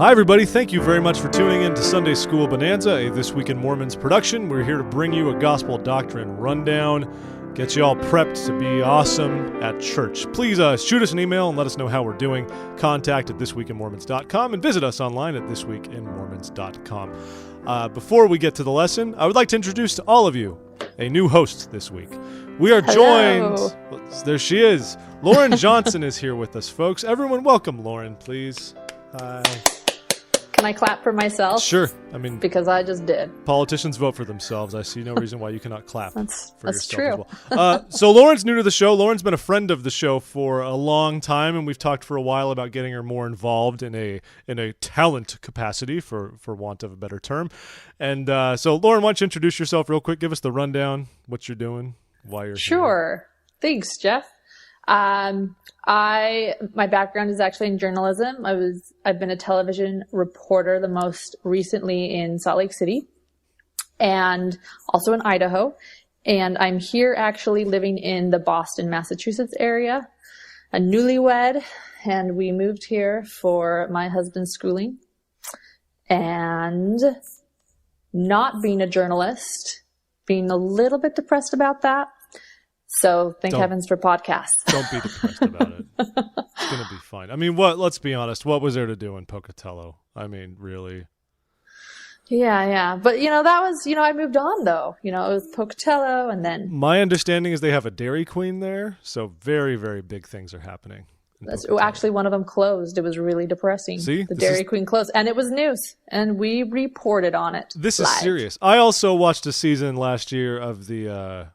Hi, everybody. Thank you very much for tuning in to Sunday School Bonanza, a This Week in Mormons production. We're here to bring you a gospel doctrine rundown, get you all prepped to be awesome at church. Please shoot us an email and let us know how we're doing. Contact at thisweekinmormons.com and visit us online at thisweekinmormons.com. Before we get to the lesson, I would like to introduce to all of you a new host this week. We are joined, there she is, Lauren Johnson is here with us, folks. Everyone welcome Lauren, please. Hi. Can I clap for myself? Sure. I mean, because I just did. Politicians vote for themselves. I see no reason why you cannot clap for yourself true. as well. So Lauren's new to the show. Lauren's been a friend of the show for a long time, and we've talked for a while about getting her more involved in a talent capacity, for want of a better term. And so Lauren, why don't you introduce yourself real quick? Give us the rundown, what you're doing, why you're here. Sure. Thanks, Jeff. My background is actually in journalism. I've been a television reporter, the most recently in Salt Lake City and also in Idaho. And I'm here actually living in the Boston, Massachusetts area, a newlywed. And we moved here for my husband's schooling, and not being a journalist, being a little bit depressed about that. So thank heavens for podcasts. Don't be depressed about it. It's going to be fine. I mean, let's be honest. What was there to do in Pocatello? I mean, really? Yeah. But, that was, I moved on, though. It was Pocatello, and then... My understanding is they have a Dairy Queen there, so very, very big things are happening. Actually, one of them closed. It was really depressing. See? The Dairy Queen closed, and it was news, and we reported on it. This live. Is serious. I also watched a season last year of the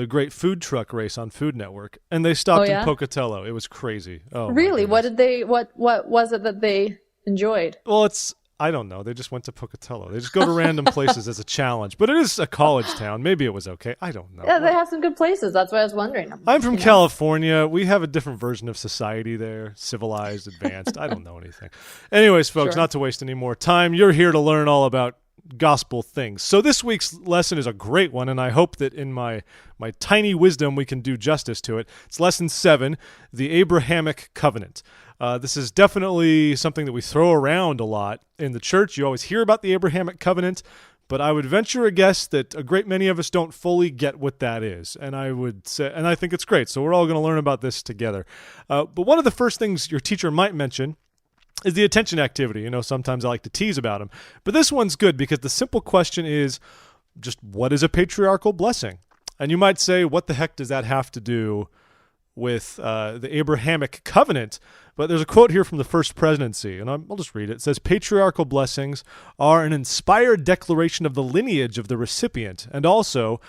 great food truck race on Food Network, and they stopped in Pocatello. It was crazy. Oh, really? What was it that they enjoyed? Well, I don't know. They just went to Pocatello. They just go to random places as a challenge, but it is a college town. Maybe it was okay. I don't know. Yeah, they have some good places. That's why I was wondering. I'm from California. We have a different version of society there, civilized, advanced. I don't know anything. Anyways, folks, Sure. Not to waste any more time, you're here to learn all about gospel things. So this week's lesson is a great one, and I hope that in my tiny wisdom we can do justice to it. It's lesson 7, the Abrahamic Covenant. This is definitely something that we throw around a lot in the church. You always hear about the Abrahamic Covenant, but I would venture a guess that a great many of us don't fully get what that is. And I would say, and I think it's great. So we're all going to learn about this together. But one of the first things your teacher might mention is the attention activity. Sometimes I like to tease about them. But this one's good because the simple question is just, what is a patriarchal blessing? And you might say, what the heck does that have to do with the Abrahamic Covenant? But there's a quote here from the First Presidency, and I'll just read it. It says, patriarchal blessings are an inspired declaration of the lineage of the recipient, and also,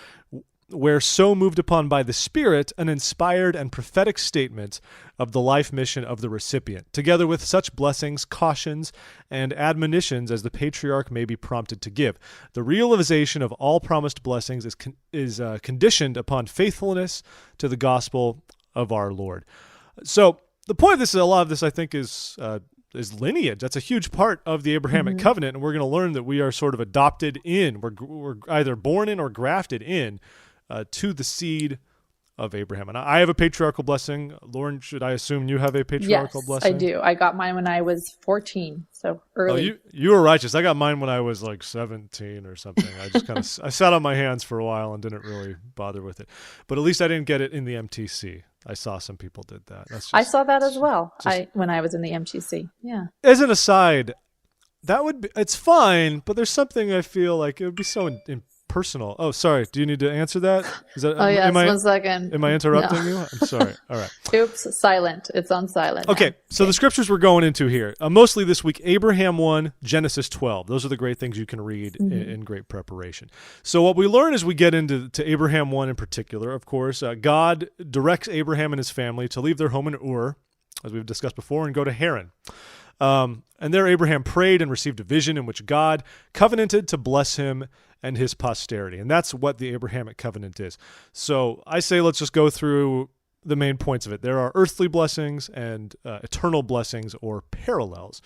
where so moved upon by the Spirit, an inspired and prophetic statement of the life mission of the recipient, together with such blessings, cautions, and admonitions as the patriarch may be prompted to give. The realization of all promised blessings is conditioned upon faithfulness to the gospel of our Lord. So the point of this, a lot of this, I think, is lineage. That's a huge part of the Abrahamic Covenant, and we're going to learn that we are sort of adopted in. We're either born in or grafted in to the seed of Abraham. And I have a patriarchal blessing. Lauren, should I assume you have a patriarchal blessing? Yes, I do. I got mine when I was 14, so early. Oh, you were righteous. I got mine when I was like 17 or something. I just kind of I sat on my hands for a while and didn't really bother with it. But at least I didn't get it in the MTC. I saw some people did that. I saw that as well. When I was in the MTC. Yeah. As an aside, it's fine, but there's something I feel like it would be so impersonal. Oh, sorry. Do you need to answer that? Yes, 1 second. Am I interrupting you? I'm sorry. All right. Oops, silent. It's on silent. Okay, so the scriptures we're going into here, mostly this week, Abraham 1, Genesis 12. Those are the great things you can read in great preparation. So what we learn as we get into Abraham 1 in particular, of course, God directs Abraham and his family to leave their home in Ur, as we've discussed before, and go to Haran. And there Abraham prayed and received a vision in which God covenanted to bless him and his posterity. And that's what the Abrahamic Covenant is. So I say let's just go through the main points of it. There are earthly blessings and eternal blessings or parallels.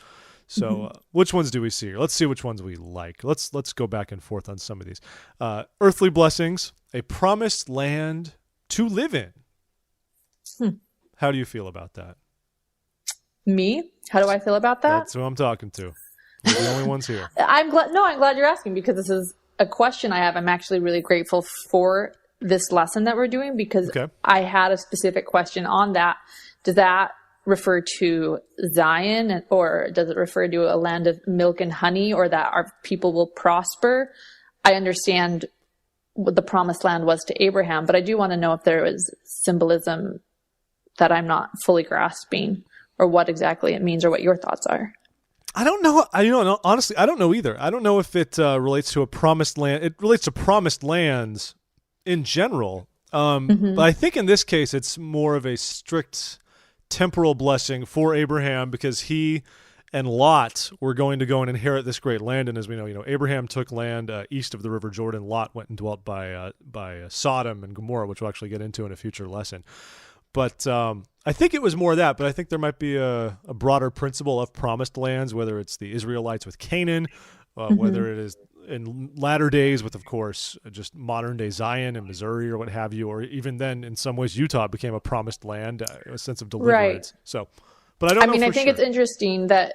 So which ones do we see here? Let's see which ones we like. Let's go back and forth on some of these. Earthly blessings, a promised land to live in. How do you feel about that? Me? How do I feel about that? That's who I'm talking to. We're the only ones here. I'm glad you're asking, because this is a question I have. I'm actually really grateful for this lesson that we're doing, because I had a specific question on that. Does that refer to Zion, or does it refer to a land of milk and honey, or that our people will prosper? I understand what the promised land was to Abraham, but I do want to know if there was symbolism that I'm not fully grasping, or what exactly it means, or what your thoughts are. I don't know. Honestly, I don't know either. I don't know if it relates to a promised land. It relates to promised lands in general. But I think in this case, it's more of a strict temporal blessing for Abraham, because he and Lot were going to go and inherit this great land. And as we know, Abraham took land east of the River Jordan. Lot went and dwelt by Sodom and Gomorrah, which we'll actually get into in a future lesson. But I think it was more of that. But I think there might be a broader principle of promised lands, whether it's the Israelites with Canaan, whether it is in latter days with, of course, just modern day Zion and Missouri or what have you, or even then in some ways Utah became a promised land, a sense of deliverance. Right. So, but I don't know. I think it's interesting that,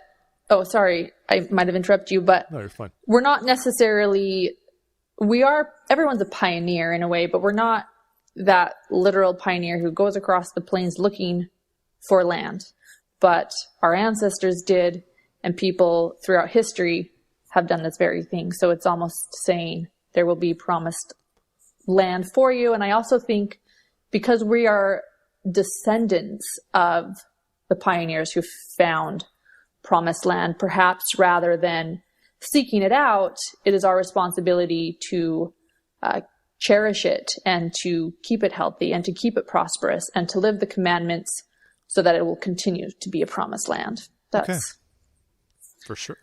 oh, sorry, I might have interrupted you, but no, you're fine. We're not necessarily, everyone's a pioneer in a way, but we're not that literal pioneer who goes across the plains looking for land. But our ancestors did, and people throughout history have done this very thing. So it's almost saying there will be promised land for you. And I also think because we are descendants of the pioneers who found promised land, perhaps rather than seeking it out, it is our responsibility to cherish it and to keep it healthy and to keep it prosperous and to live the commandments so that it will continue to be a promised land. That's okay. For sure.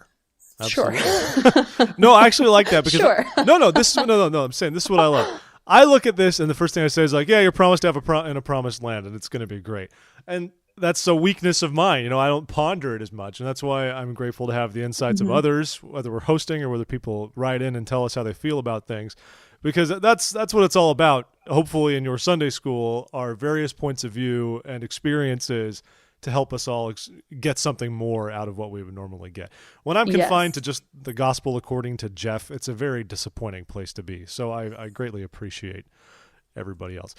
Absolutely. Sure. No, I actually like that because sure. No. I'm saying this is what I love. I look at this and the first thing I say is like, yeah, you're promised to have in a promised land and it's going to be great. And that's a weakness of mine. I don't ponder it as much. And that's why I'm grateful to have the insights of others, whether we're hosting or whether people write in and tell us how they feel about things, because that's what it's all about. Hopefully in your Sunday school are various points of view and experiences to help us all get something more out of what we would normally get. When I'm confined to just the gospel according to Jeff, it's a very disappointing place to be. So I greatly appreciate everybody else.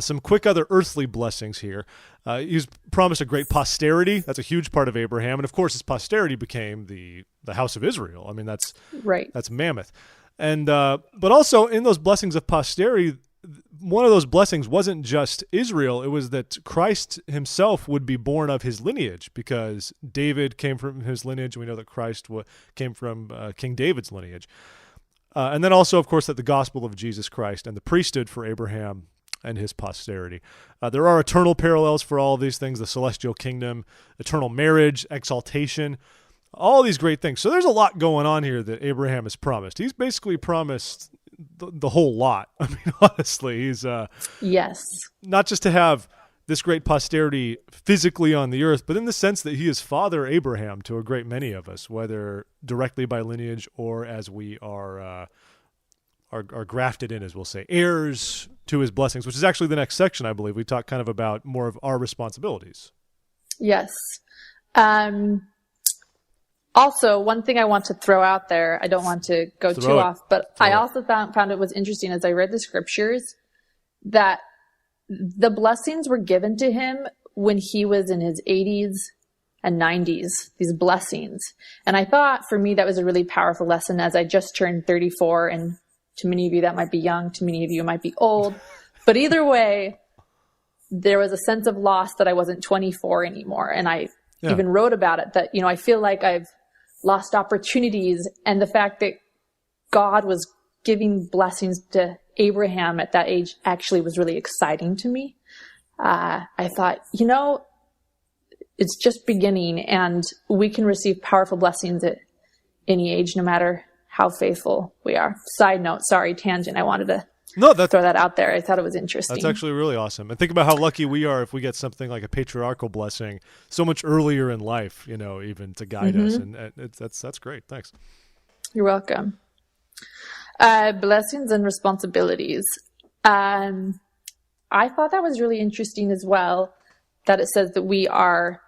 Some quick other earthly blessings here. He's promised a great posterity. That's a huge part of Abraham. And of course, his posterity became the house of Israel. I mean, that's right. That's mammoth. And but also in those blessings of posterity, one of those blessings wasn't just Israel. It was that Christ himself would be born of his lineage, because David came from his lineage. We know that Christ came from King David's lineage. And then also, of course, that the gospel of Jesus Christ and the priesthood for Abraham and his posterity. There are eternal parallels for all of these things: the celestial kingdom, eternal marriage, exaltation, all these great things. So there's a lot going on here that Abraham has promised. He's basically promised the whole lot. I mean, honestly, he's yes, not just to have this great posterity physically on the earth, but in the sense that he is Father Abraham to a great many of us, whether directly by lineage or as we are grafted in, as we'll say, heirs to his blessings, which is actually the next section, I believe. We talk kind of about more of our responsibilities. Yes. Also, one thing I want to throw out there, I don't want to go too off, but I also found it was interesting as I read the scriptures that the blessings were given to him when he was in his 80s and 90s, these blessings. And I thought for me that was a really powerful lesson, as I just turned 34, and to many of you that might be young, to many of you it might be old. But either way, there was a sense of loss that I wasn't 24 anymore. And I even wrote about it, that, I feel like I've lost opportunities, and the fact that God was giving blessings to Abraham at that age actually was really exciting to me. I thought, it's just beginning, and we can receive powerful blessings at any age, no matter how faithful we are. Side note, sorry, tangent. I wanted to throw that out there. I thought it was interesting. That's actually really awesome. And think about how lucky we are if we get something like a patriarchal blessing so much earlier in life, even to guide us. And that's great. Thanks. You're welcome. Blessings and responsibilities. I thought that was really interesting as well, that it says that we are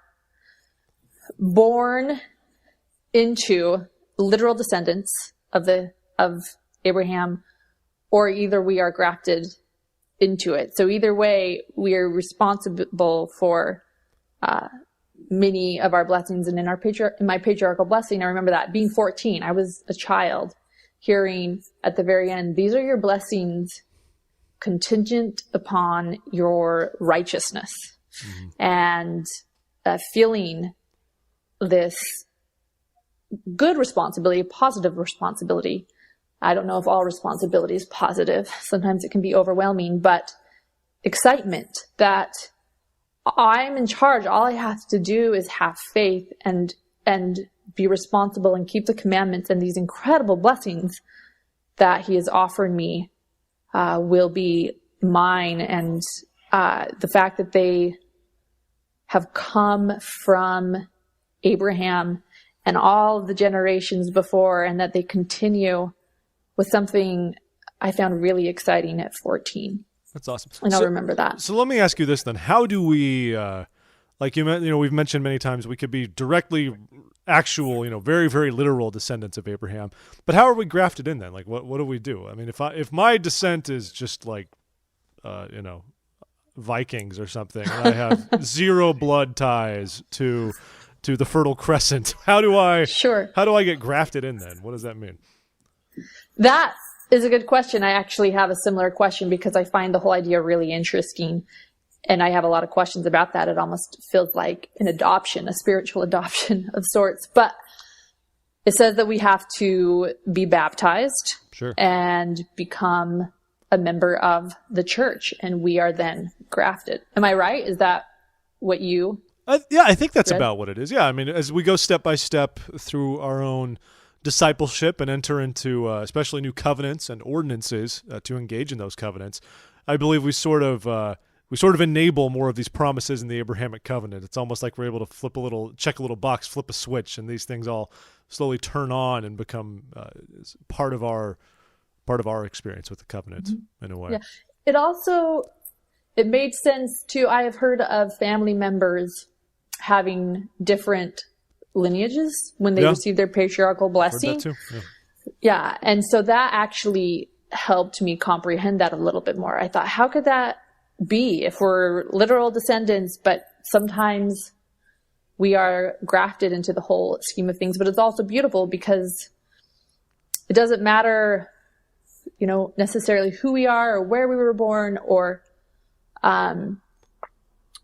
born into literal descendants of Abraham, or either we are grafted into it. So either way, we are responsible for many of our blessings. And in my patriarchal blessing, I remember that being 14, I was a child, hearing at the very end, these are your blessings contingent upon your righteousness. And feeling this good responsibility, positive responsibility. I don't know if all responsibility is positive. Sometimes it can be overwhelming, but excitement that I'm in charge. All I have to do is have faith and be responsible and keep the commandments, and these incredible blessings that he has offered me will be mine. And the fact that they have come from Abraham and all of the generations before, and that they continue, was something I found really exciting at 14. That's awesome. And I'll remember that. So let me ask you this then. How do we, like we've mentioned many times, we could be directly actual, very, very literal descendants of Abraham, but how are we grafted in then? Like, what do we do? I mean, if my descent is just like, Vikings or something, and I have zero blood ties to the Fertile Crescent, how do I get grafted in then? What does that mean? That is a good question. I actually have a similar question because I find the whole idea really interesting, and I have a lot of questions about that. It almost feels like an adoption, a spiritual adoption of sorts. But it says that we have to be baptized and become a member of the church, and we are then grafted. Am I right? Is that what you yeah, I think that's read? about what it is. Yeah, I mean, as we go step by step through our own discipleship and enter into especially new covenants and ordinances to engage in those covenants, I believe we sort of enable more of these promises in the Abrahamic Covenant. It's almost like we're able to check a little box, flip a switch, and these things all slowly turn on and become part of our experience with the covenant in a way. Yeah. It made sense too. I have heard of family members having different lineages when they receive their patriarchal blessing. Heard that too. Yeah. And so that actually helped me comprehend that a little bit more. I thought, how could that be if we're literal descendants, but sometimes we are grafted into the whole scheme of things? But it's also beautiful because it doesn't matter, necessarily who we are or where we were born or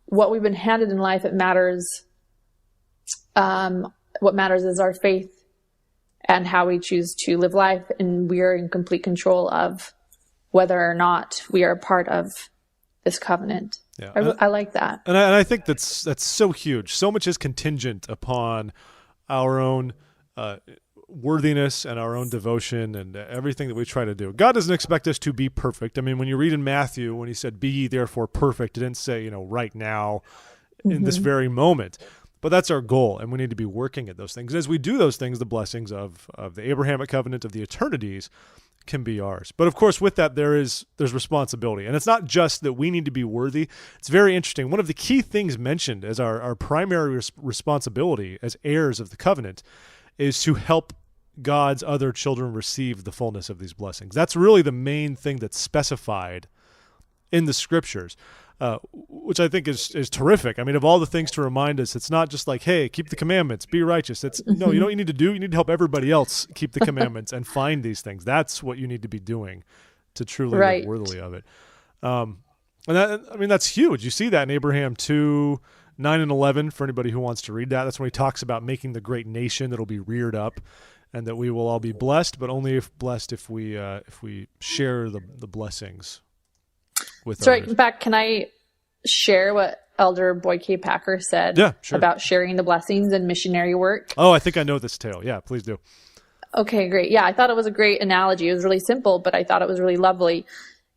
what we've been handed in life. It matters. What matters is our faith and how we choose to live life, and we are in complete control of whether or not we are a part of this covenant. Yeah, I like that, and I think that's so huge. So much is contingent upon our own worthiness and our own devotion and everything that we try to do. God doesn't expect us to be perfect. I mean, when you read in Matthew, when he said, "Be ye therefore perfect," it didn't say, right now, in this very moment. But that's our goal, and we need to be working at those things. And as we do those things, the blessings of the Abrahamic Covenant, of the eternities, can be ours. But of course, with that, there's responsibility. And it's not just that we need to be worthy. It's very interesting. One of the key things mentioned as our primary responsibility as heirs of the covenant is to help God's other children receive the fullness of these blessings. That's really the main thing that's specified in the scriptures. Which I think is terrific. I mean, of all the things to remind us, it's not just like, hey, keep the commandments, be righteous. No, you know what you need to do? You need to help everybody else keep the commandments and find these things. That's what you need to be doing to truly live worthily of it. And that's huge. You see that in Abraham 2:9-11 for anybody who wants to read that. That's when he talks about making the great nation that'll be reared up, and that we will all be blessed, but only if we share the blessings with others. Right. In fact, can I share what Elder Boyd K. Packer said about sharing the blessings and missionary work? Oh, I think I know this tale. Yeah, please do. Okay, great. Yeah, I thought it was a great analogy. It was really simple, but I thought it was really lovely.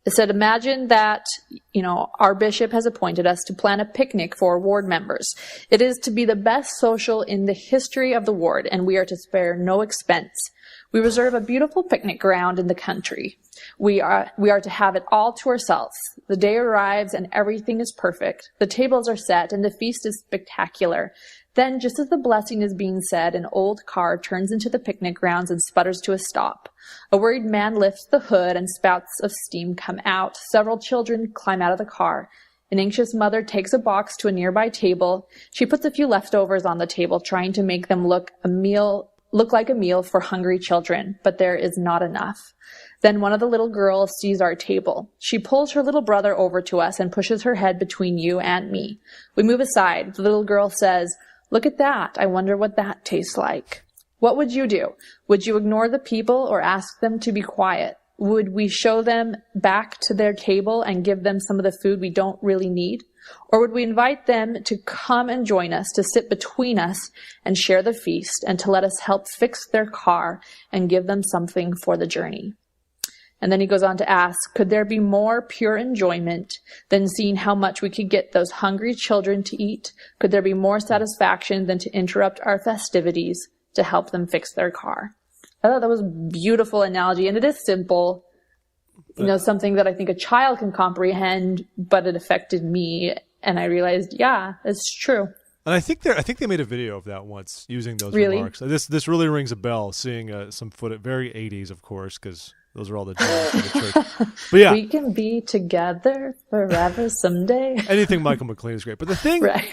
It said, imagine that, our bishop has appointed us to plan a picnic for ward members. It is to be the best social in the history of the ward, and we are to spare no expense. We reserve a beautiful picnic ground in the country. We are to have it all to ourselves. The day arrives and everything is perfect. The tables are set and the feast is spectacular. Then, just as the blessing is being said, an old car turns into the picnic grounds and sputters to a stop. A worried man lifts the hood and spouts of steam come out. Several children climb out of the car. An anxious mother takes a box to a nearby table. She puts a few leftovers on the table, trying to make them look like a meal for hungry children, but there is not enough. Then one of the little girls sees our table. She pulls her little brother over to us and pushes her head between you and me. We move aside. The little girl says, "Look at that. I wonder what that tastes like." What would you do? Would you ignore the people or ask them to be quiet? Would we show them back to their table and give them some of the food we don't really need? Or would we invite them to come and join us, to sit between us and share the feast, and to let us help fix their car and give them something for the journey? And then he goes on to ask, could there be more pure enjoyment than seeing how much we could get those hungry children to eat? Could there be more satisfaction than to interrupt our festivities to help them fix their car? I thought that was a beautiful analogy, and it is simple, something that I think a child can comprehend, but it affected me, and I realized, yeah, it's true. And I think they made a video of that once using those Really? remarks. This really rings a bell, seeing some footage, very 80s, of course, because those are all the jams of the church. But yeah, we can be together forever someday. Anything Michael McLean is great. But the thing, right.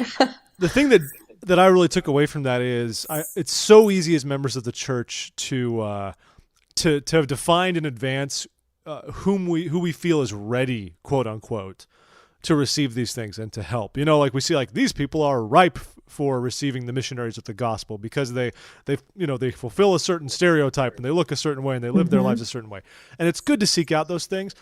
the thing that I really took away from that is it's so easy as members of the church to have defined in advance who we feel is ready, quote unquote, to receive these things and to help. Like we see, like these people are ripe for receiving the missionaries of the gospel because they fulfill a certain stereotype and they look a certain way and they live their lives a certain way. And it's good to seek out those things.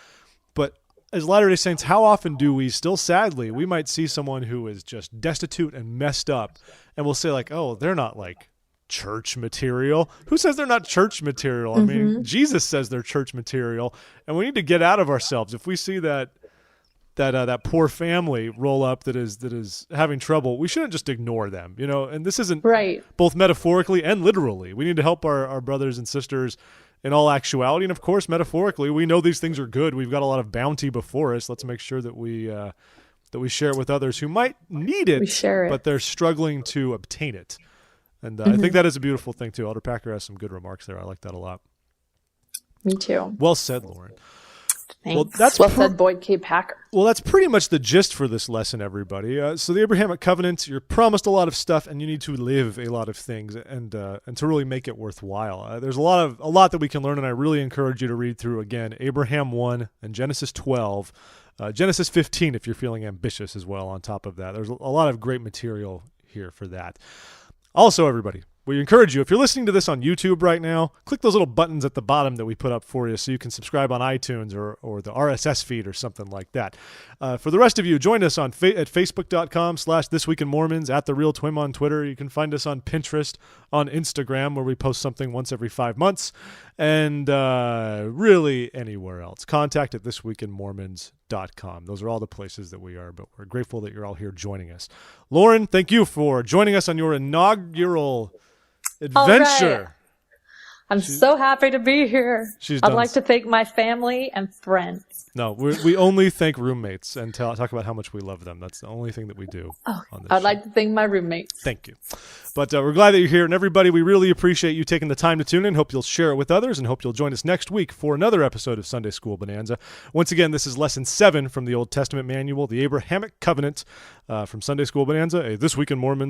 But as Latter-day Saints, how often do we still, sadly, we might see someone who is just destitute and messed up, and we'll say like, oh, they're not like church material. Who says they're not church material? I mean, Jesus says they're church material, and we need to get out of ourselves. If we see that poor family roll up that is having trouble, we shouldn't just ignore them, and this isn't right. Both metaphorically and literally. We need to help our brothers and sisters in all actuality, and of course, metaphorically, we know these things are good. We've got a lot of bounty before us. Let's make sure that we share it with others who might need it, but they're struggling to obtain it. And I think that is a beautiful thing too. Elder Packer has some good remarks there. I like that a lot. Me too. Well said, Lauren. Thanks. Well said, Boyd K. Packer. Well, that's pretty much the gist for this lesson, everybody. So the Abrahamic Covenant, you're promised a lot of stuff, and you need to live a lot of things, and to really make it worthwhile. There's a lot that we can learn, and I really encourage you to read through again Abraham 1 and Genesis 12, Genesis 15 if you're feeling ambitious as well. On top of that, there's a lot of great material here for that. Also, everybody, we encourage you, if you're listening to this on YouTube right now, click those little buttons at the bottom that we put up for you so you can subscribe on iTunes or the RSS feed or something like that. For the rest of you, join us at facebook.com/thisweekinmormons, at The Real Twim on Twitter. You can find us on Pinterest, on Instagram, where we post something once every 5 months, and really anywhere else. Contact at thisweekinmormons.com. Those are all the places that we are, but we're grateful that you're all here joining us. Lauren, thank you for joining us on your inaugural adventure. Right. I'm so happy to be here. I'd like to thank my family and friends. No, we only thank roommates and talk about how much we love them. That's the only thing that we do on this show. I'd like to thank my roommates. Thank you. But we're glad that you're here. And everybody, we really appreciate you taking the time to tune in. Hope you'll share it with others, and hope you'll join us next week for another episode of Sunday School Bonanza. Once again, this is Lesson 7 from the Old Testament Manual, the Abrahamic Covenant, from Sunday School Bonanza, a This Week in Mormons